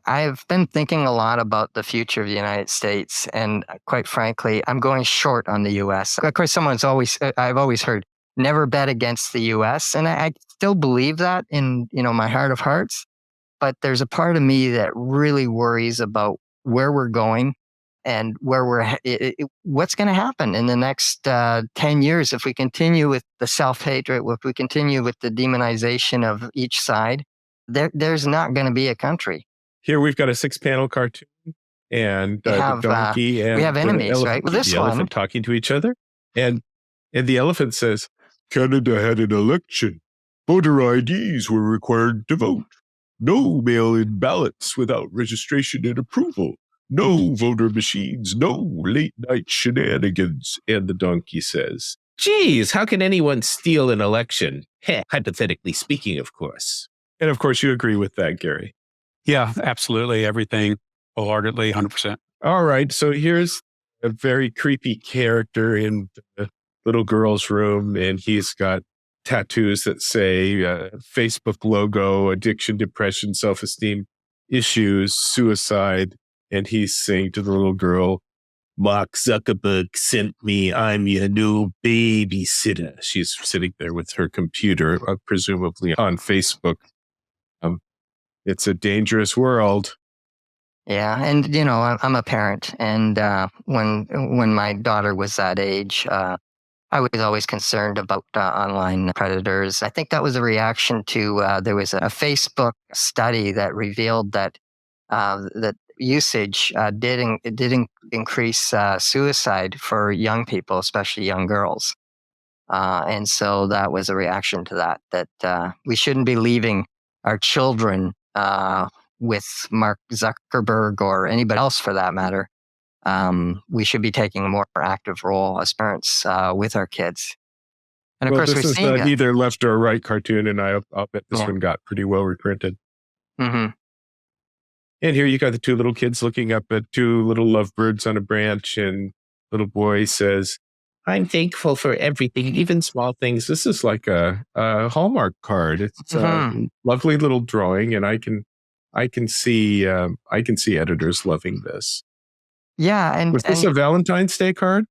I've been thinking a lot about the future of the United States, and quite frankly, I'm going short on the U.S. Of course, I've always heard, never bet against the U.S., and I still believe that in my heart of hearts. But there's a part of me that really worries about where we're going and what's going to happen in the next 10 years if we continue with the self-hatred, if we continue with the demonization of each side. There's not going to be a country. Here we've got a 6-panel cartoon, and the donkey and we have enemies, right? Well, the elephant talking to each other, and the elephant says, "Canada had an election. Voter IDs were required to vote. No mail-in ballots without registration and approval. No voter machines. No late-night shenanigans." And the donkey says, Geez, how can anyone steal an election? Hypothetically speaking, of course. and of course you agree with that, Gary. Yeah, absolutely. Everything wholeheartedly, 100%. All right, so here's a very creepy character in the little girl's room, and he's got tattoos that say Facebook logo, addiction, depression, self-esteem issues, suicide, and he's saying to the little girl, "Mark Zuckerberg sent me. I'm your new babysitter." She's sitting there with her computer, presumably on Facebook. It's a dangerous world. Yeah, and I'm a parent, and when my daughter was that age, I was always concerned about online predators. I think that was a reaction to there was a Facebook study that revealed that that usage did increase suicide for young people, especially young girls, and so that was a reaction to that we shouldn't be leaving our children with Mark Zuckerberg or anybody else for that matter. We should be taking a more active role as parents with our kids. And of course, this we're is seeing neither left or right cartoon, and I'll bet this one got pretty well reprinted. Mm-hmm. And here you got the 2 little kids looking up at 2 little lovebirds on a branch, and little boy says, I'm thankful for everything, even small things. "This is like a Hallmark card. It's a lovely little drawing, and I can see editors loving this." Yeah, and Was this a Valentine's Day card?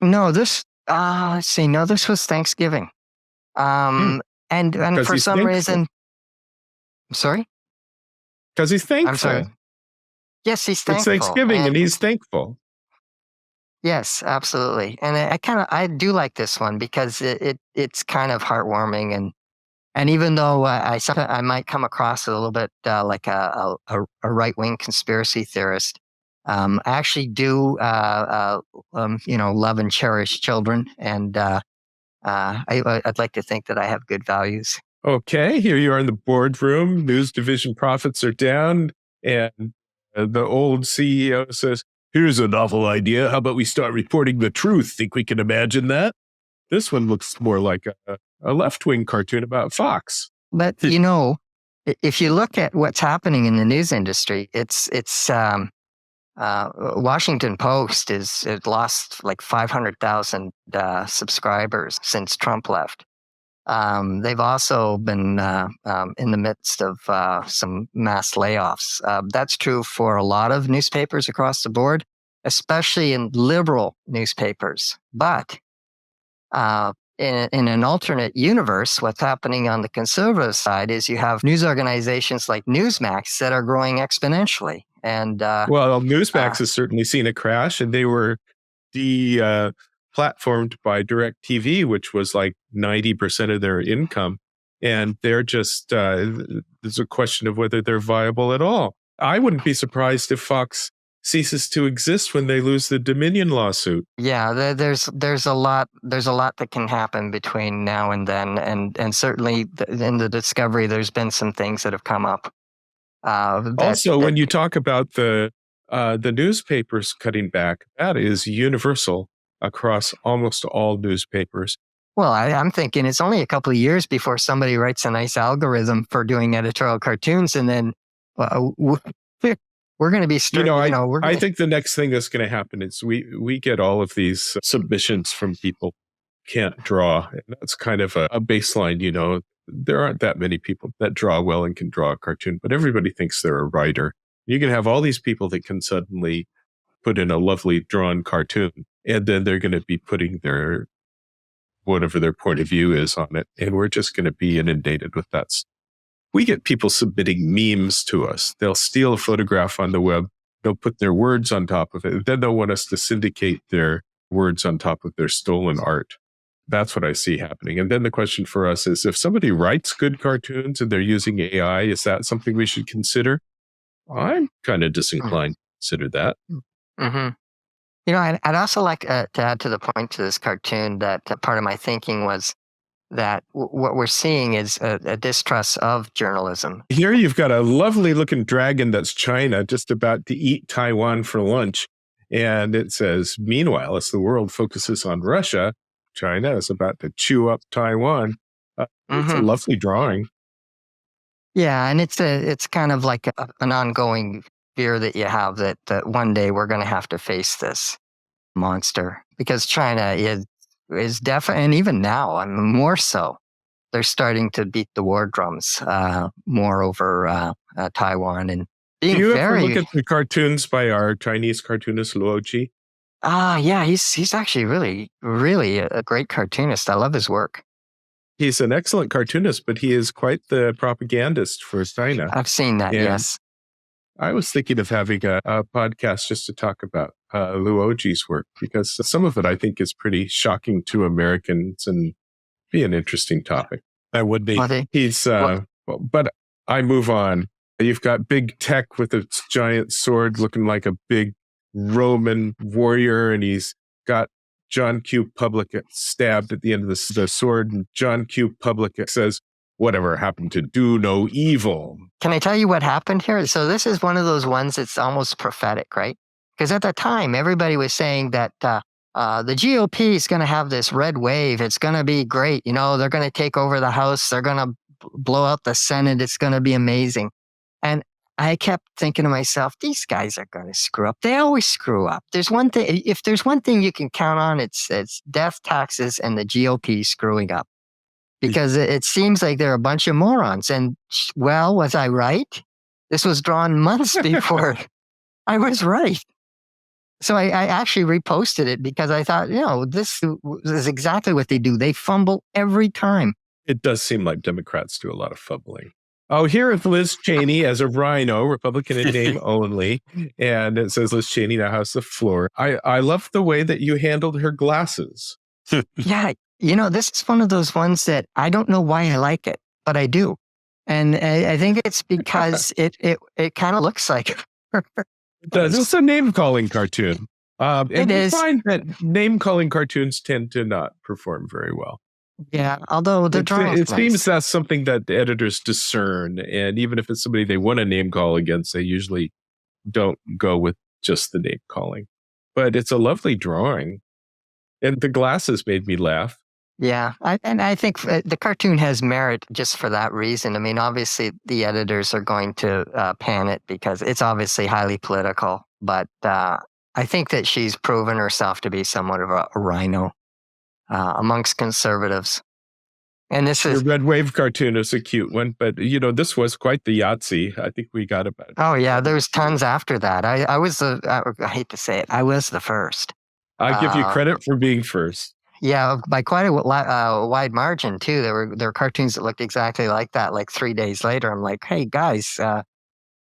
no, this let's see, no, this was Thanksgiving, and for some reason, I'm sorry. Because he's thankful. I'm sorry. Yes, he's thankful. It's Thanksgiving, and he's thankful. Yes, absolutely. And I do like this one because it's kind of heartwarming, and even though I might come across a little bit like a right-wing conspiracy theorist, I actually do love and cherish children, and I'd like to think that I have good values. Okay, here you are in the boardroom. News division profits are down, and the old CEO says, "Here's a novel idea. How about we start reporting the truth? Think we can imagine that?" This one looks more like a left-wing cartoon about Fox. But if you look at what's happening in the news industry, it's Washington Post it lost like 500,000 subscribers since Trump left. They've also been in the midst of some mass layoffs. That's true for a lot of newspapers across the board, especially in liberal newspapers. But in an alternate universe, what's happening on the conservative side is you have news organizations like Newsmax that are growing exponentially. And Newsmax has certainly seen a crash, and they were platformed by DirecTV, which was like 90% of their income. And they're just, there's a question of whether they're viable at all. I wouldn't be surprised if Fox ceases to exist when they lose the Dominion lawsuit. Yeah, there's a lot that can happen between now and then, and certainly in the discovery, there's been some things that have come up. When you talk about the newspapers cutting back, that is universal across almost all newspapers. Well, I'm thinking it's only a couple of years before somebody writes a nice algorithm for doing editorial cartoons, and then we're going to be I think the next thing that's going to happen is we get all of these submissions from people who can't draw. And that's kind of a baseline. There aren't that many people that draw well and can draw a cartoon, but everybody thinks they're a writer. You can have all these people that can suddenly put in a lovely drawn cartoon, and then they're going to be putting whatever their point of view is on it. And we're just going to be inundated with that. We get people submitting memes to us. They'll steal a photograph on the web. They'll put their words on top of it. Then they'll want us to syndicate their words on top of their stolen art. That's what I see happening. And then the question for us is, if somebody writes good cartoons and they're using AI, is that something we should consider? I'm kind of disinclined to consider that. Mm-hmm. I'd also like to add to the point to this cartoon that part of my thinking was that what we're seeing is a distrust of journalism. Here you've got a lovely looking dragon that's China just about to eat Taiwan for lunch. And it says, meanwhile, as the world focuses on Russia, China is about to chew up Taiwan. It's a lovely drawing. Yeah, and it's kind of like an ongoing fear that you have that one day we're going to have to face this monster, because China is definitely, and even now, more so, they're starting to beat the war drums more over Taiwan and being Do you very. ever look at the cartoons by our Chinese cartoonist Luoji? Yeah, he's actually really, really a great cartoonist. I love his work. He's an excellent cartoonist, but he is quite the propagandist for China. I've seen that, And yes. I was thinking of having a podcast just to talk about Luoji's work, because some of it I think is pretty shocking to Americans and be an interesting topic. That would be. But I move on. You've got big tech with its giant sword looking like a big Roman warrior, and he's got John Q. Public stabbed at the end of the sword, and John Q. Public says, "Whatever happened to do no evil?" Can I tell you what happened here? So this is one of those ones that's almost prophetic, right? Because at the time, everybody was saying that the GOP is going to have this red wave. It's going to be great. They're going to take over the House. They're going to blow out the Senate. It's going to be amazing. And I kept thinking to myself, these guys are going to screw up. They always screw up. There's one thing. If there's one thing you can count on, it's death, taxes, and the GOP screwing up. Because it seems like they're a bunch of morons. And, well, was I right? This was drawn months before I was right. So I actually reposted it because I thought, this is exactly what they do. They fumble every time. It does seem like Democrats do a lot of fumbling. Oh, here is Liz Cheney as a rhino, Republican in name only. And it says Liz Cheney now has the floor. I love the way that you handled her glasses. Yeah. This is one of those ones that I don't know why I like it, but I do. And I think it's because it kind of looks like her. It does. It's a name-calling cartoon. And is. I find that name-calling cartoons tend to not perform very well. Yeah, although the drawing it seems that's something that the editors discern. And even if it's somebody they want to name call against, they usually don't go with just the name calling. But it's a lovely drawing. And the glasses made me laugh. Yeah, I think the cartoon has merit just for that reason. I mean, obviously, the editors are going to pan it because it's obviously highly political. But I think that she's proven herself to be somewhat of a rhino amongst conservatives. And this is the Red Wave cartoon is a cute one, but this was quite the Yahtzee. I think we got about. Oh yeah, there's tons after that. I hate to say it, I was the first. I give you credit for being first. Yeah, by quite a wide margin too. There were cartoons that looked exactly like that. Like 3 days later, I'm like, hey guys,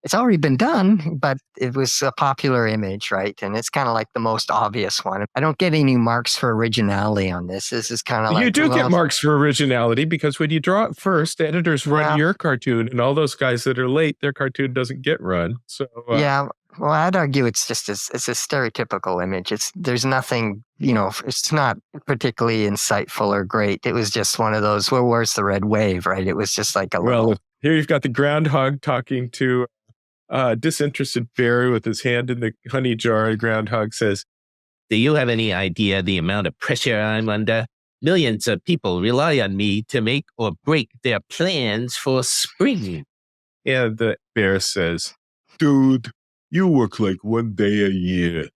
it's already been done, but it was a popular image, right? And it's kind of like the most obvious one. I don't get any marks for originality on this. This is kind of like... You do get marks for originality because when you draw it first, editors run your cartoon, and all those guys that are late, their cartoon doesn't get run. So yeah, Well, I'd argue it's just it's a stereotypical image. There's nothing, it's not particularly insightful or great. It was just one of those, well, where's the red wave, right? It was just like a little. Here you've got the groundhog talking to a disinterested bear with his hand in the honey jar. The groundhog says, "Do you have any idea the amount of pressure I'm under? Millions of people rely on me to make or break their plans for spring." and the bear says, "Dude, you work like one day a year."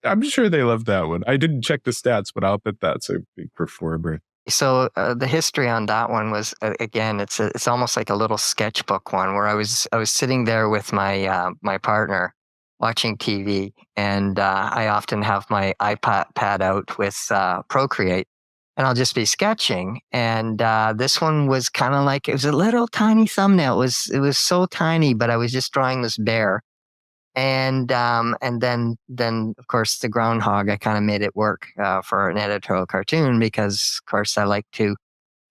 I'm sure they love that one. I didn't check the stats, but I'll bet that's a big performer. So the history on that one was again, it's almost like a little sketchbook one where I was sitting there with my my partner watching TV, and I often have my iPad out with Procreate, and I'll just be sketching. And this one was kind of like, it was a little tiny thumbnail. It was so tiny, but I was just drawing this bear. And then of course the groundhog, I kind of made it work for an editorial cartoon because of course I like to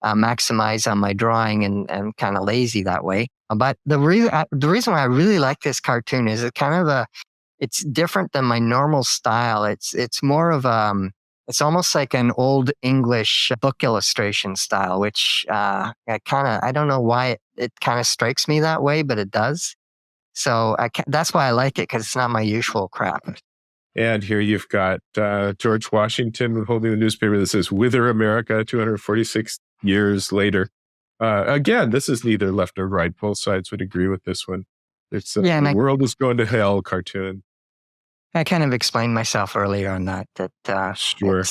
maximize on my drawing and kind of lazy that way. But the reason why I really like this cartoon is it's different than my normal style. It's more of it's almost like an old English book illustration style, which I don't know why it kind of strikes me that way, but it does. So that's why I like it, because it's not my usual crap. And here you've got George Washington holding the newspaper that says, "Whither America, 246 years later." Again, this is neither left nor right. Both sides would agree with this one. It's the world is going to hell cartoon. I kind of explained myself earlier on that. Sure.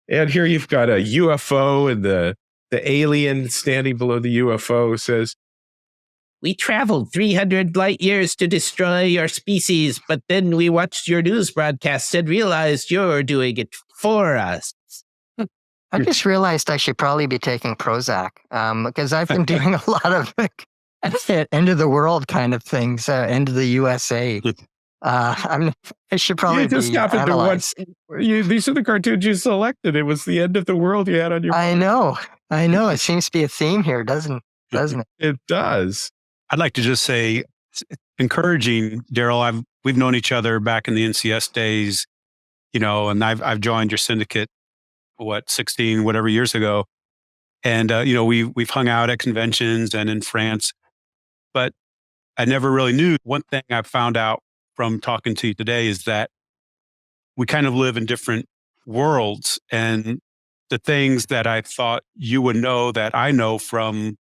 And here you've got a UFO, and the alien standing below the UFO says, "We traveled 300 light years to destroy your species, but then we watched your news broadcasts and realized you're doing it for us." I just realized I should probably be taking Prozac because I've been doing a lot of end of the world kind of things, end of the USA. I should probably just be happened analyzed. to watch. These are the cartoons you selected. It was the end of the world you had on your. I know. It seems to be a theme here, doesn't it? It does. I'd like to just say, it's encouraging, Daryl. We've known each other back in the NCS days, and I've joined your syndicate, 16 whatever years ago, and we've hung out at conventions and in France, but I never really knew. One thing I found out from talking to you today is that we kind of live in different worlds, and the things that I thought you would know that I know from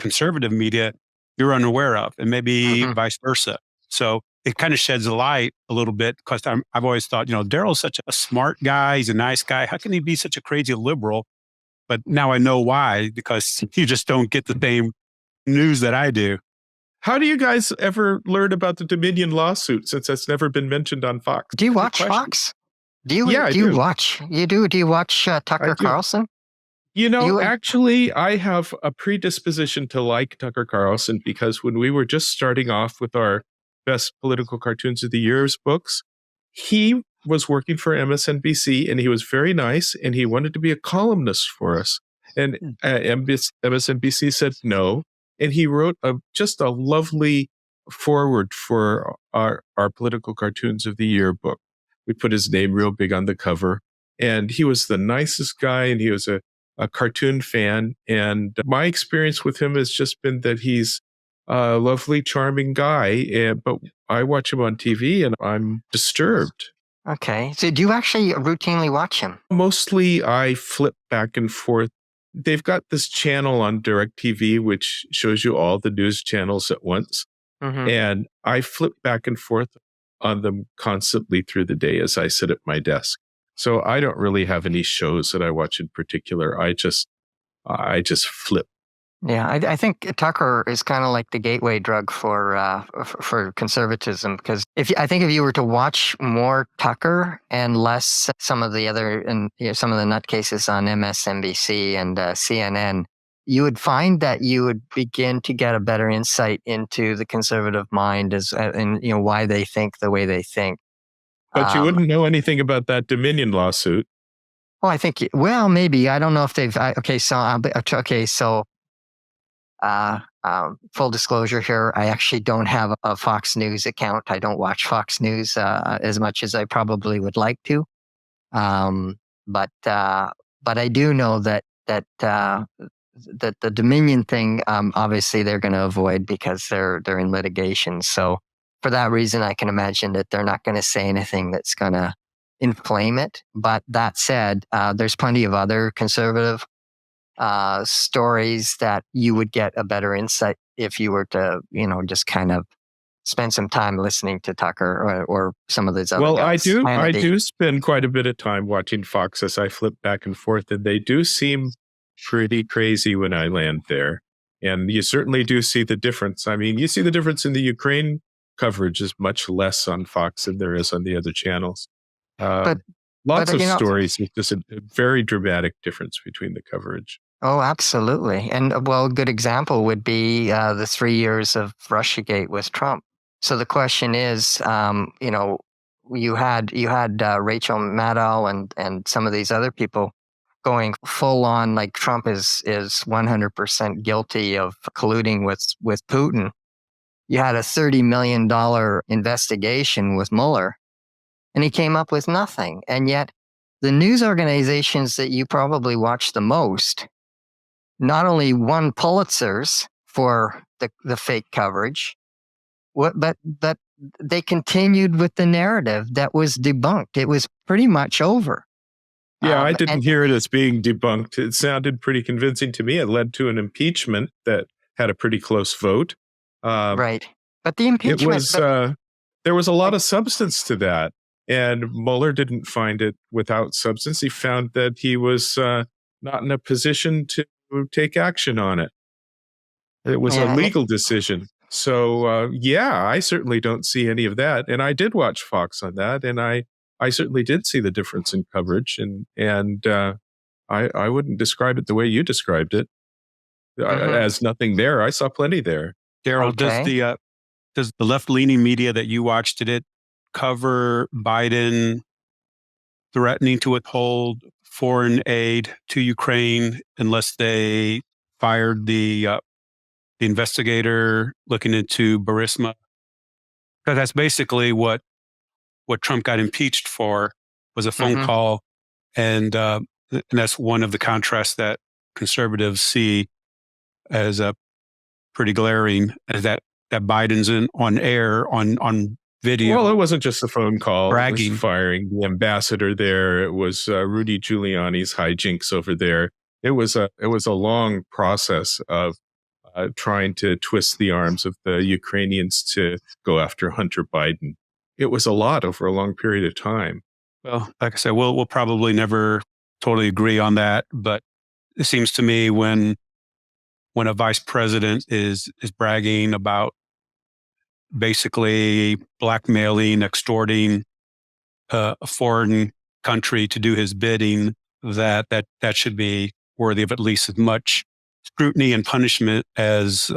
conservative media, you're unaware of, and maybe vice versa. So it kind of sheds a light a little bit, because I've always thought, Daryl's such a smart guy. He's a nice guy. How can he be such a crazy liberal? But now I know why, because you just don't get the same news that I do. How do you guys ever learn about the Dominion lawsuit, since that's never been mentioned on Fox? Do you watch Fox? Do you watch Tucker Carlson? Actually, I have a predisposition to like Tucker Carlson, because when we were just starting off with our Best Political Cartoons of the Year's books, he was working for MSNBC, and he was very nice, and he wanted to be a columnist for us. And MSNBC said no, and he wrote just a lovely foreword for our Political Cartoons of the Year book. We put his name real big on the cover, and he was the nicest guy, and he was a cartoon fan. And my experience with him has just been that he's a lovely, charming guy. But I watch him on TV and I'm disturbed. Okay. So do you actually routinely watch him? Mostly I flip back and forth. They've got this channel on DirecTV, which shows you all the news channels at once. And I flip back and forth on them constantly through the day as I sit at my desk. So I don't really have any shows that I watch in particular. I just flip. Yeah, I think Tucker is kind of like the gateway drug for conservatism, because if you were to watch more Tucker and less some of the other and some of the nutcases on MSNBC and CNN, you would find that you would begin to get a better insight into the conservative mind and why they think the way they think. But you wouldn't know anything about that Dominion lawsuit. Well, I think, maybe. I don't know if they've, I Full disclosure here, I actually don't have a Fox News account. I don't watch Fox News as much as I probably would like to. But I do know that the Dominion thing, obviously they're going to avoid because they're in litigation. So for that reason, I can imagine that they're not going to say anything that's going to inflame it. But that said, there's plenty of other conservative stories that you would get a better insight if you were to, just kind of spend some time listening to Tucker or some of those other guys. I do spend quite a bit of time watching Fox as I flip back and forth, and they do seem pretty crazy when I land there. And you certainly do see the difference. I mean, you see the difference in the Ukraine coverage is much less on Fox than there is on the other channels. Lots of stories. It's just a very dramatic difference between the coverage. Oh, absolutely. And a good example would be the 3 years of Russiagate with Trump. So the question is, you had Rachel Maddow and some of these other people going full on like Trump is 100% guilty of colluding with Putin. You had a $30 million investigation with Mueller, and he came up with nothing. And yet the news organizations that you probably watch the most not only won Pulitzers for the fake coverage, but they continued with the narrative that was debunked. It was pretty much over. Yeah, I didn't hear it as being debunked. It sounded pretty convincing to me. It led to an impeachment that had a pretty close vote. Right. But the impeachment... there was a lot of substance to that. And Mueller didn't find it without substance. He found that he was not in a position to take action on it. It was a legal decision. So, I certainly don't see any of that. And I did watch Fox on that. And I certainly did see the difference in coverage. And I wouldn't describe it the way you described it. As nothing there. I saw plenty there. Daryl, does the left-leaning media that you watched, did it cover Biden threatening to withhold foreign aid to Ukraine unless they fired the investigator looking into Burisma? Because that's basically what Trump got impeached for, was a phone call, and that's one of the contrasts that conservatives see as a pretty glaring, as that Biden's on air on video. Well, it wasn't just a phone call. Bragging. It was firing the ambassador there. It was Rudy Giuliani's hijinks over there. It was a long process of trying to twist the arms of the Ukrainians to go after Hunter Biden. It was a lot over a long period of time. Well, like I said, we'll probably never totally agree on that, but it seems to me when a vice president is bragging about basically blackmailing, extorting a foreign country to do his bidding, that should be worthy of at least as much scrutiny and punishment as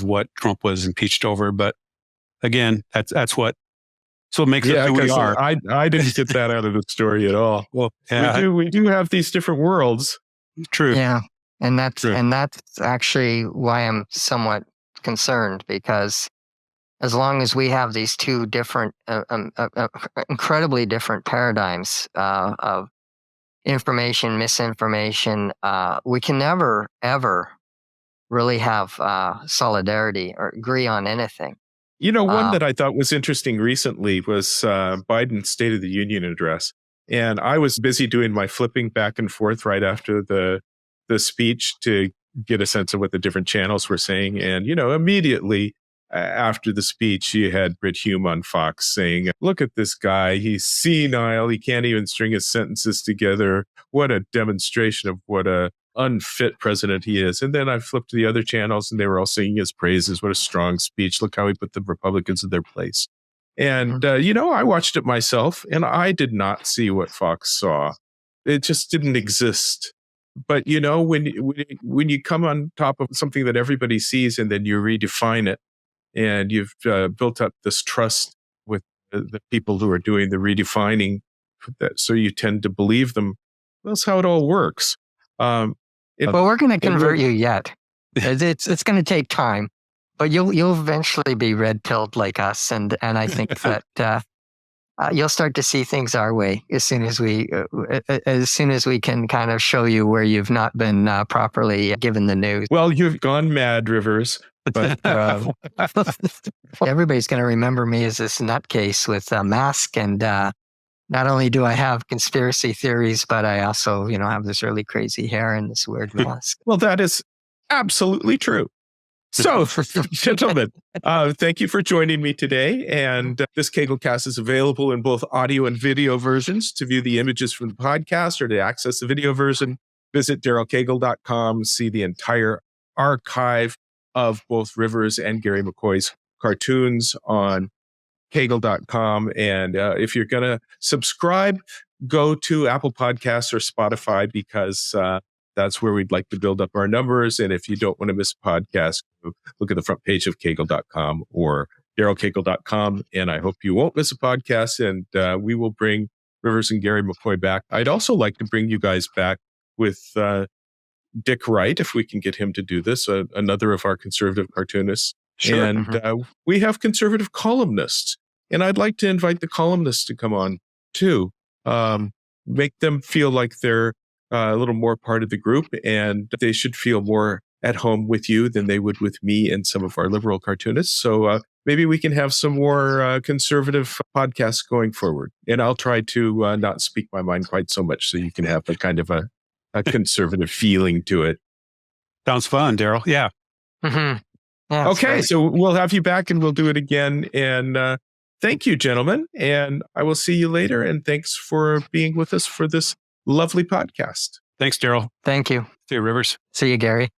what Trump was impeached over. But again, that's what makes us who we are. I didn't get that out of the story at all. Well, we do have these different worlds. True. Yeah. And that's actually why I'm somewhat concerned, because as long as we have these two different, incredibly different paradigms of information, misinformation, we can never, ever really have solidarity or agree on anything. One that I thought was interesting recently was Biden's State of the Union address. And I was busy doing my flipping back and forth right after the speech to get a sense of what the different channels were saying. And, immediately after the speech, you had Brit Hume on Fox saying, look at this guy. He's senile. He can't even string his sentences together. What a demonstration of what a unfit president he is. And then I flipped to the other channels and they were all singing his praises. What a strong speech. Look how he put the Republicans in their place. And, I watched it myself and I did not see what Fox saw. It just didn't exist. But, when you come on top of something that everybody sees and then you redefine it and you've built up this trust with the people who are doing the redefining, so you tend to believe them. That's how it all works. But we're going to convert you yet. It's going to take time, but you'll eventually be red pilled like us, and I think that you'll start to see things our way as soon as we can kind of show you where you've not been properly given the news. Well, you've gone mad, Rivers. But everybody's going to remember me as this nutcase with a mask, and not only do I have conspiracy theories, but I also, have this really crazy hair and this weird mask. Well, that is absolutely true. So, gentlemen, thank you for joining me today. And this Caglecast is available in both audio and video versions. To view the images from the podcast or to access the video version, visit darylcagle.com, see the entire archive of both Rivers and Gary McCoy's cartoons on Cagle.com. And if you're going to subscribe, go to Apple Podcasts or Spotify, because that's where we'd like to build up our numbers. And if you don't want to miss a podcast, look at the front page of Cagle.com or darylcagle.com. And I hope you won't miss a podcast. And we will bring Rivers and Gary McCoy back. I'd also like to bring you guys back with Dick Wright, if we can get him to do this, another of our conservative cartoonists. Sure. And we have conservative columnists. And I'd like to invite the columnists to come on too. Make them feel like they're a little more part of the group, and they should feel more at home with you than they would with me and some of our liberal cartoonists. So maybe we can have some more conservative podcasts going forward. And I'll try to not speak my mind quite so much, so you can have a kind of a conservative feeling to it. Sounds fun, Daryl. Yeah. Mm-hmm. Yeah, okay, great. so we'll have you back and we'll do it again. And thank you, gentlemen. And I will see you later. And thanks for being with us for this lovely podcast. Thanks, Daryl. Thank you. See you, Rivers. See you, Gary.